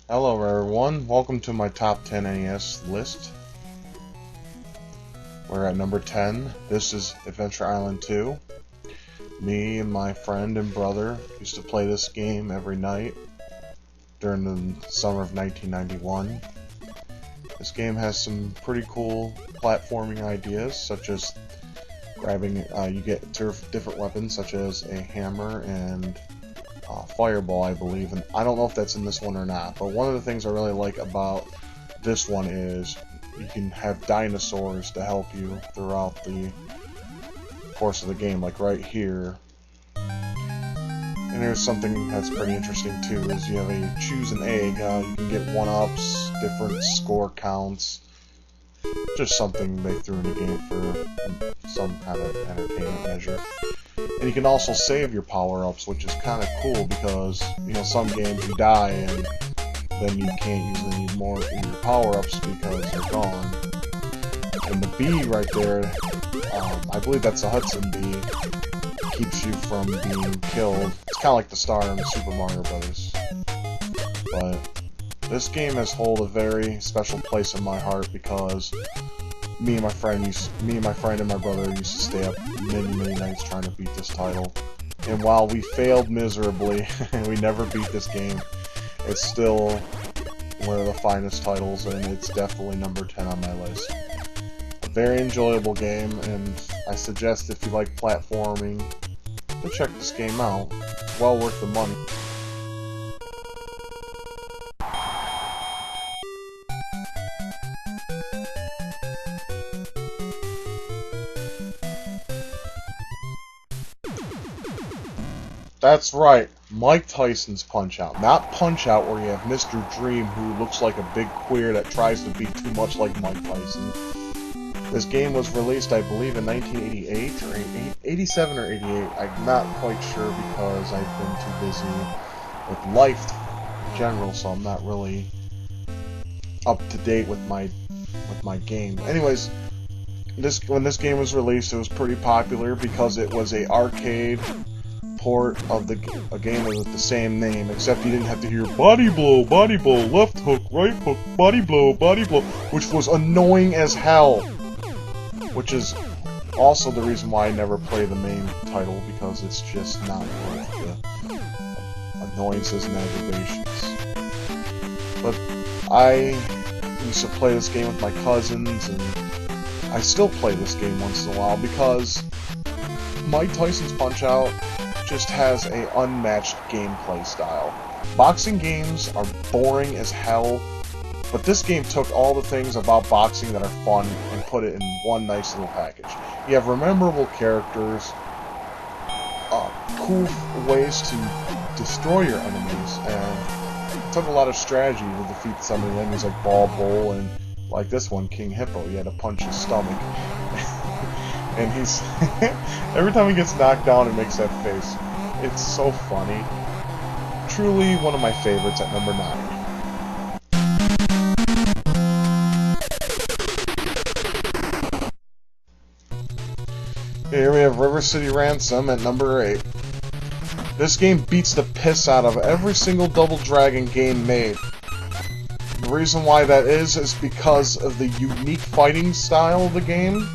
Hello everyone, welcome to my top 10 NES list. We're at number 10. This is Adventure Island 2. Me and my friend and brother used to play this game every night during the summer of 1991. This game has some pretty cool platforming ideas, such as grabbing, you get different weapons such as a hammer and fireball, I believe, and I don't know if that's in this one or not, but one of the things I really like about this one is you can have dinosaurs to help you throughout the course of the game, like right here. And here's something that's pretty interesting too, is you have a choose an egg. You can get 1-ups, different score counts, just something they threw in the game for some kind of entertainment measure. And you can also save your power-ups, which is kind of cool because, you know, some games you die and then you can't use any more of your power-ups because they're gone. And the bee right there, I believe that's a Hudson bee, keeps you from being killed. It's kind of like the star in Super Mario Brothers. But this game has held a very special place in my heart because me and my friend and my brother used to stay up many nights trying to beat this title. And while we failed miserably, and we never beat this game, it's still one of the finest titles, and it's definitely number 10 on my list. A very enjoyable game, and I suggest if you like platforming, to check this game out. Well worth the money. That's right, Mike Tyson's Punch-Out. Not Punch-Out where you have Mr. Dream who looks like a big queer that tries to be too much like Mike Tyson. This game was released, I believe, in 1988, or 87 or 88. I'm not quite sure because I've been too busy with life in general, so I'm not really up to date with my game. Anyways, when this game was released, it was pretty popular because it was a arcade port of a game with the same name, except you didn't have to hear body blow, left hook, right hook, body blow, which was annoying as hell. Which is also the reason why I never play the main title, because it's just not worth the annoyances and aggravations. But I used to play this game with my cousins, and I still play this game once in a while because Mike Tyson's Punch-Out just has a unmatched gameplay style. Boxing games are boring as hell, but this game took all the things about boxing that are fun and put it in one nice little package. You have memorable characters, cool ways to destroy your enemies, and it took a lot of strategy to defeat some of the enemies like Ball Bull and, like this one, King Hippo. You had to punch his stomach. And he's every time he gets knocked down, it makes that face. It's so funny. Truly one of my favorites at number 9. Here we have River City Ransom at number 8. This game beats the piss out of every single Double Dragon game made. The reason why that is because of the unique fighting style of the game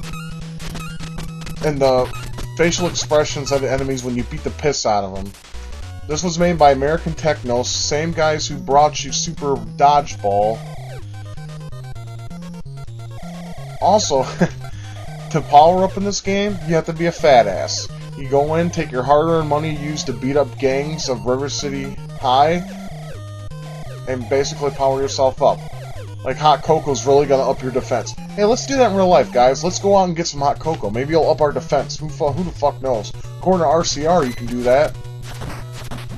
and the facial expressions of the enemies when you beat the piss out of them. This was made by American Technos, same guys who brought you Super Dodgeball. Also, to power up in this game, you have to be a fat ass. You go in, take your hard-earned money used to beat up gangs of River City High, and basically power yourself up. Like hot cocoa's really gonna up your defense. Hey, let's do that in real life, guys. Let's go out and get some hot cocoa. Maybe it'll up our defense. Who the fuck knows? According to RCR, you can do that.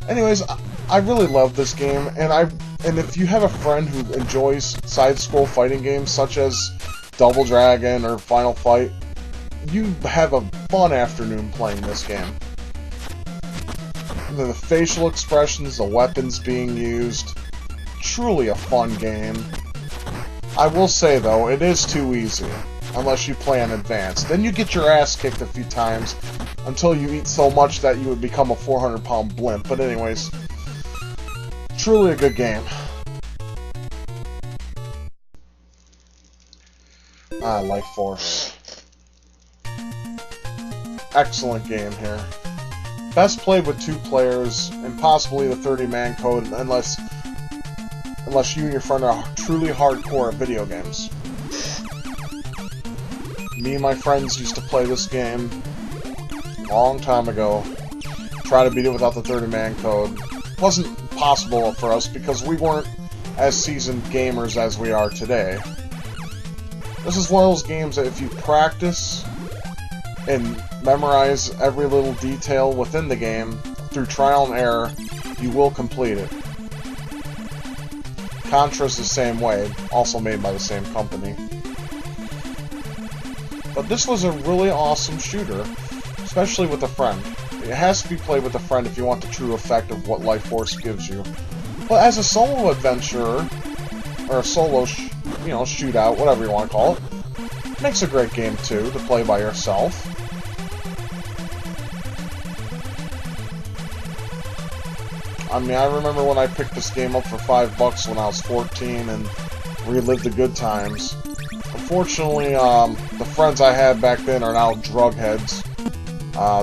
Anyways, I really love this game, and if you have a friend who enjoys side-scroll fighting games such as Double Dragon or Final Fight, you have a fun afternoon playing this game. The facial expressions, the weapons being used, truly a fun game. I will say, though, it is too easy, unless you play on advanced. Then you get your ass kicked a few times, until you eat so much that you would become a 400-pound blimp. But anyways, truly a good game. Life Force. Excellent game here. Best played with 2 players, and possibly the 30-man code, unless you and your friend are truly hardcore at video games. Me and my friends used to play this game a long time ago. Try to beat it without the 30-man code. Wasn't possible for us because we weren't as seasoned gamers as we are today. This is one of those games that if you practice and memorize every little detail within the game through trial and error, you will complete it. Contra's the same way, also made by the same company. But this was a really awesome shooter, especially with a friend. It has to be played with a friend if you want the true effect of what Life Force gives you. But as a solo adventurer, or a solo, shootout, whatever you want to call it, makes a great game too, to play by yourself. I mean, I remember when I picked this game up for $5 when I was 14 and relived the good times. Unfortunately, the friends I had back then are now drug heads.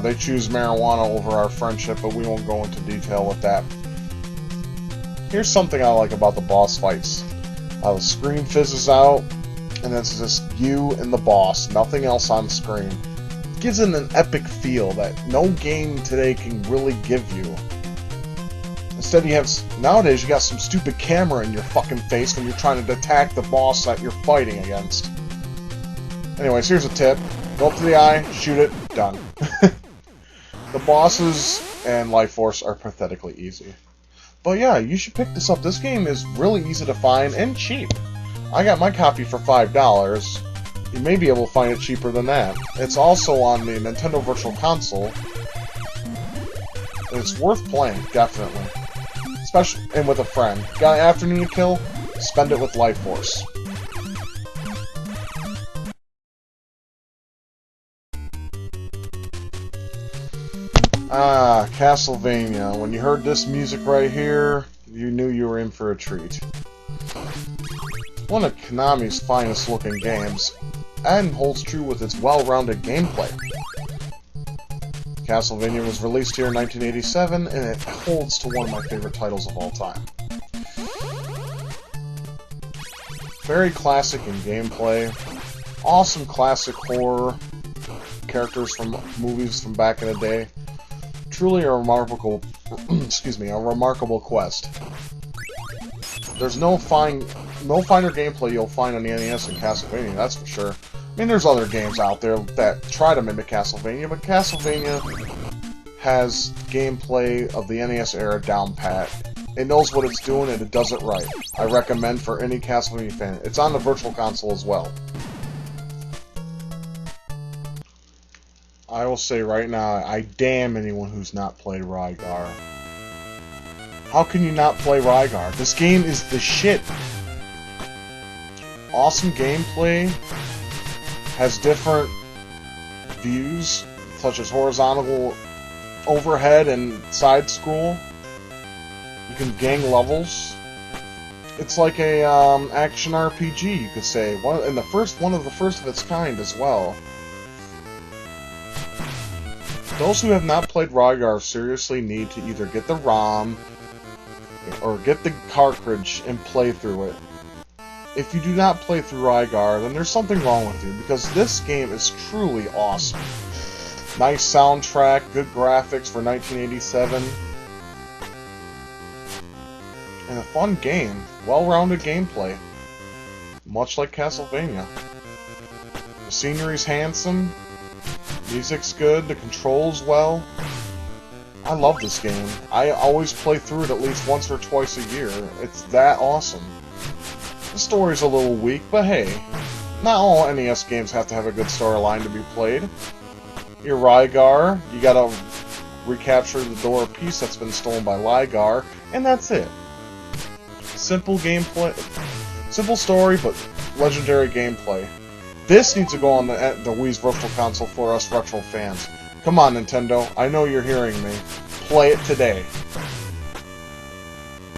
They choose marijuana over our friendship, but we won't go into detail with that. Here's something I like about the boss fights. The screen fizzes out, and it's just you and the boss, nothing else on screen. It gives it an epic feel that no game today can really give you. Instead, nowadays you got some stupid camera in your fucking face when you're trying to attack the boss that you're fighting against. Anyways, here's a tip. Go up to the eye, shoot it, done. The bosses and Life Force are pathetically easy. But yeah, you should pick this up. This game is really easy to find and cheap. I got my copy for $5. You may be able to find it cheaper than that. It's also on the Nintendo Virtual Console. It's worth playing, definitely. Especially, and with a friend. Got an afternoon to kill? Spend it with Life Force. Castlevania. When you heard this music right here, you knew you were in for a treat. One of Konami's finest looking games, and holds true with its well-rounded gameplay. Castlevania was released here in 1987, and it holds to one of my favorite titles of all time. Very classic in gameplay, awesome classic horror, characters from movies from back in the day. Truly a remarkable, a remarkable quest. There's no finer gameplay you'll find on the NES than Castlevania, that's for sure. I mean, there's other games out there that try to mimic Castlevania, but Castlevania has gameplay of the NES era down pat. It knows what it's doing and it does it right. I recommend for any Castlevania fan. It's on the Virtual Console as well. I will say right now, I damn anyone who's not played Rygar. How can you not play Rygar? This game is the shit. Awesome gameplay. Has different views, such as horizontal overhead and side scroll. You can gang levels. It's like a action RPG, you could say. One of the first of its kind as well. Those who have not played Rygar seriously need to either get the ROM or get the cartridge and play through it. If you do not play through Rygar, then there's something wrong with you, because this game is truly awesome. Nice soundtrack, good graphics for 1987, and a fun game. Well-rounded gameplay, much like Castlevania. The scenery's handsome, music's good, the controls well. I love this game. I always play through it at least once or twice a year. It's that awesome. The story's a little weak, but hey, not all NES games have to have a good storyline to be played. Your Rygar, you gotta recapture the door piece that's been stolen by Rygar, and that's it. Simple gameplay, simple story, but legendary gameplay. This needs to go on the Wii's Virtual Console for us retro fans. Come on, Nintendo, I know you're hearing me. Play it today.